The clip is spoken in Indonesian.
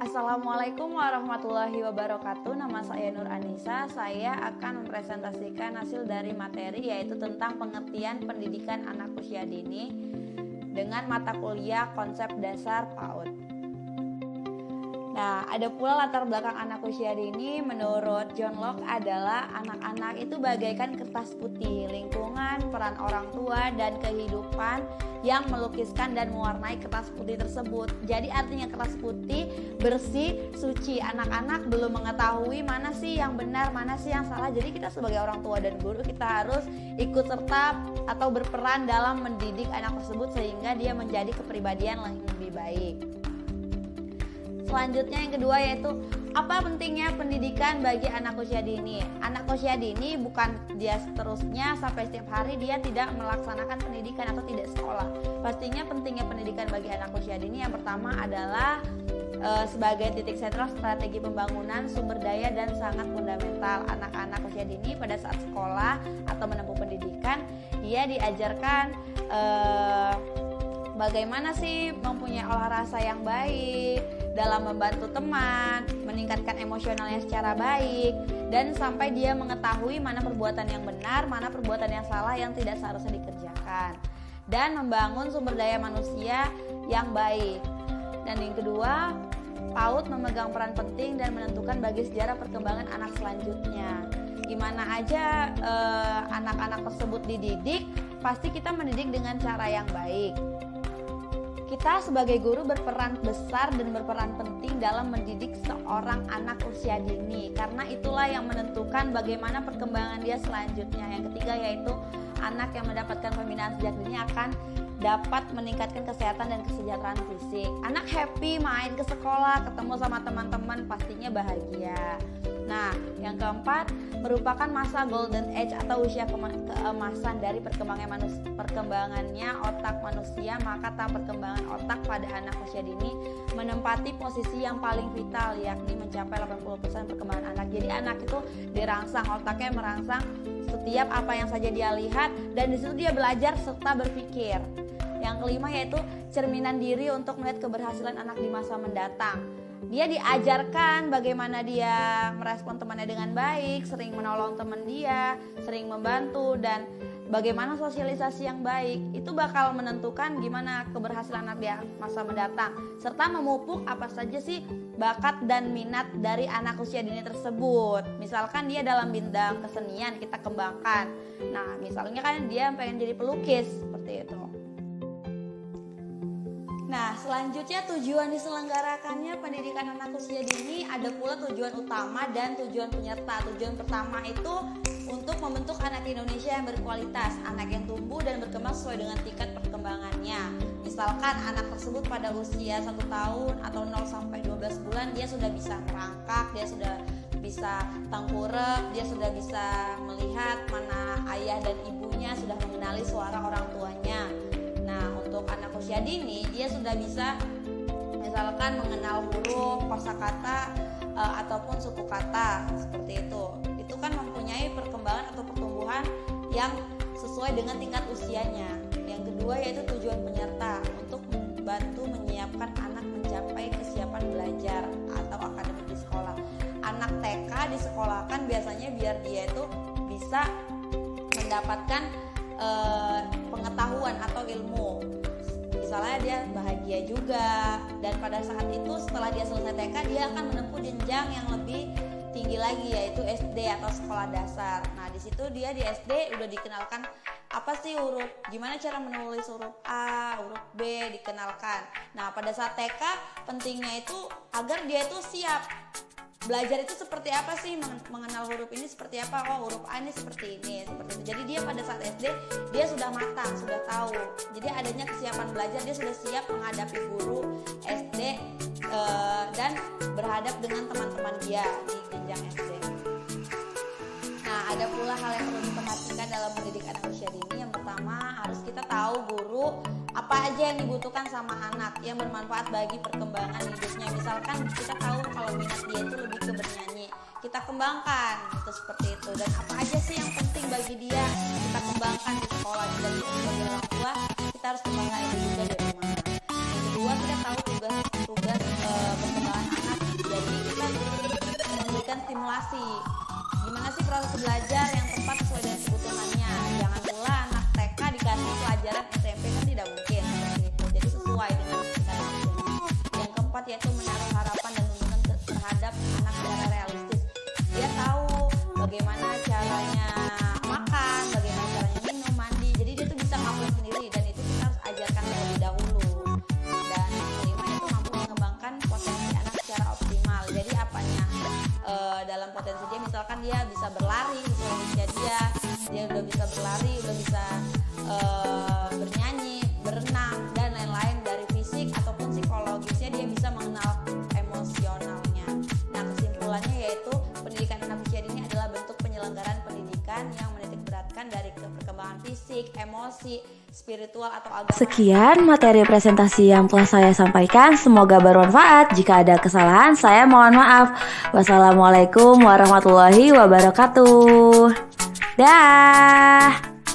Assalamualaikum warahmatullahi wabarakatuh. Nama saya Nur Anissa. Saya akan mempresentasikan hasil dari materi yaitu tentang pengertian pendidikan anak usia dini dengan mata kuliah konsep dasar PAUD. Nah, ada pula latar belakang anak usia dini menurut John Locke adalah anak-anak itu bagaikan kertas putih, lingkungan, peran orang tua, dan kehidupan yang melukiskan dan mewarnai kertas putih tersebut. Jadi artinya kertas putih bersih, suci. Anak-anak belum mengetahui mana sih yang benar, mana sih yang salah. Jadi kita sebagai orang tua dan guru kita harus ikut serta atau berperan dalam mendidik anak tersebut sehingga dia menjadi kepribadian yang lebih baik. Selanjutnya yang kedua yaitu apa pentingnya pendidikan bagi anak usia dini. Anak usia dini bukan dia seterusnya sampai setiap hari dia tidak melaksanakan pendidikan atau tidak sekolah. Pastinya pentingnya pendidikan bagi anak usia dini yang pertama adalah sebagai titik sentral strategi pembangunan sumber daya dan sangat fundamental. Anak-anak usia dini pada saat sekolah atau menempuh pendidikan dia diajarkan bagaimana sih mempunyai olah rasa yang baik dalam membantu teman, meningkatkan emosionalnya secara baik, dan sampai dia mengetahui mana perbuatan yang benar, mana perbuatan yang salah yang tidak seharusnya dikerjakan, dan membangun sumber daya manusia yang baik. Dan yang kedua, PAUD memegang peran penting dan menentukan bagi sejarah perkembangan anak selanjutnya. Gimana aja anak-anak tersebut dididik, pasti kita mendidik dengan cara yang baik. Kita sebagai guru berperan besar dan berperan penting dalam mendidik seorang anak usia dini karena itulah yang menentukan bagaimana perkembangan dia selanjutnya. Yang ketiga yaitu anak yang mendapatkan pembinaan sejak dini akan dapat meningkatkan kesehatan dan kesejahteraan fisik. Anak happy main ke sekolah, ketemu sama teman-teman, pastinya bahagia. Nah, yang keempat merupakan masa golden age atau usia keemasan dari perkembangannya otak manusia, maka tahap perkembangan otak pada anak usia dini menempati posisi yang paling vital yakni mencapai 80% perkembangan anak. Jadi anak itu dirangsang, otaknya merangsang setiap apa yang saja dia lihat dan di situ dia belajar serta berpikir. Yang kelima yaitu cerminan diri untuk melihat keberhasilan anak di masa mendatang. Dia diajarkan bagaimana dia merespon temannya dengan baik, sering menolong teman dia, sering membantu, dan bagaimana sosialisasi yang baik. Itu bakal menentukan gimana keberhasilan anak dia masa mendatang, serta memupuk apa saja sih bakat dan minat dari anak usia dini tersebut. Misalkan dia dalam bidang kesenian, kita kembangkan. Nah, misalnya kan dia pengen jadi pelukis, seperti itu. Nah, selanjutnya tujuan diselenggarakannya pendidikan anak usia dini ada pula tujuan utama dan tujuan penyerta. Tujuan pertama itu untuk membentuk anak Indonesia yang berkualitas, anak yang tumbuh dan berkembang sesuai dengan tingkat perkembangannya. Misalkan anak tersebut pada usia 1 tahun atau 0 sampai 12 bulan dia sudah bisa merangkak, dia sudah bisa tengkurap, dia sudah bisa melihat mana ayah dan ibunya, sudah mengenali suara orang tuanya. Nah, untuk anak usia dini dia sudah bisa misalkan mengenal huruf, kosakata ataupun suku kata seperti itu. Itu kan mempunyai perkembangan atau pertumbuhan yang sesuai dengan tingkat usianya. Yang kedua yaitu tujuan penyerta untuk membantu menyiapkan anak mencapai kesiapan belajar atau akademik di sekolah. Anak TK disekolahkan biasanya biar dia itu bisa mendapatkan pengetahuan atau ilmu, misalnya dia bahagia juga, dan pada saat itu setelah dia selesai TK dia akan menempuh jenjang yang lebih tinggi lagi yaitu SD atau sekolah dasar. Nah di situ dia di SD udah dikenalkan apa sih huruf, gimana cara menulis huruf A, huruf B dikenalkan. Nah pada saat TK pentingnya itu agar dia itu siap belajar itu seperti apa sih, mengenal huruf ini seperti apa, oh huruf A ini seperti ini, seperti itu. Jadi dia pada saat SD dia sudah matang, sudah tahu. Jadi adanya kesiapan belajar, dia sudah siap menghadapi guru SD dan berhadap dengan teman-teman dia di jenjang SD. Nah ada pula hal yang perlu diperhatikan dalam pendidik anak usia dini. Yang pertama harus kita tahu guru apa aja yang dibutuhkan sama anak yang bermanfaat bagi perkembangan hidupnya. Misalkan kita tahu kalau minat dia itu lebih ke bernyanyi, kita kembangkan itu seperti itu. Dan apa aja sih yang penting bagi dia kita kembangkan di sekolah. Dan sebagai orang tua kita harus kembangkan itu juga dari rumah. Yang kedua kita tahu tugas perkembangan anak stimulasi. Gimana sih proses belajar yang tepat sesuai dengan kebutuhannya? Jangan pula anak TK dikasih pelajaran SMP, kan tidak mungkin seperti itu. Jadi sesuai dengan kebutuhan waktunya. Yang keempat yaitu menaruh harapan dan tuntutan terhadap anak secara realistis. Dia tahu bagaimana caranya makan, bagaimana caranya minum, mandi. Jadi dia tuh bisa ngelakuin sendiri, dan itu kita harus ajarkan terlebih dahulu. Dan yang kelima itu mampu mengembangkan potensi anak secara optimal. Jadi apanya? Dalam potensi dia, misalkan dia bisa berlari sesuai usia dia udah bisa berlari, udah bisa bernyanyi, berenang, dan lain-lain. Dari fisik ataupun psikologisnya dia bisa mengenal emosionalnya. Nah, kesimpulannya yaitu pendidikan anak usia dini adalah bentuk penyelenggaraan pendidikan yang menitikberatkan dari perkembangan fisik, emosi, spiritual atau agama. Sekian materi presentasi yang telah saya sampaikan, semoga bermanfaat. Jika ada kesalahan, saya mohon maaf. Wassalamualaikum warahmatullahi wabarakatuh. Dah.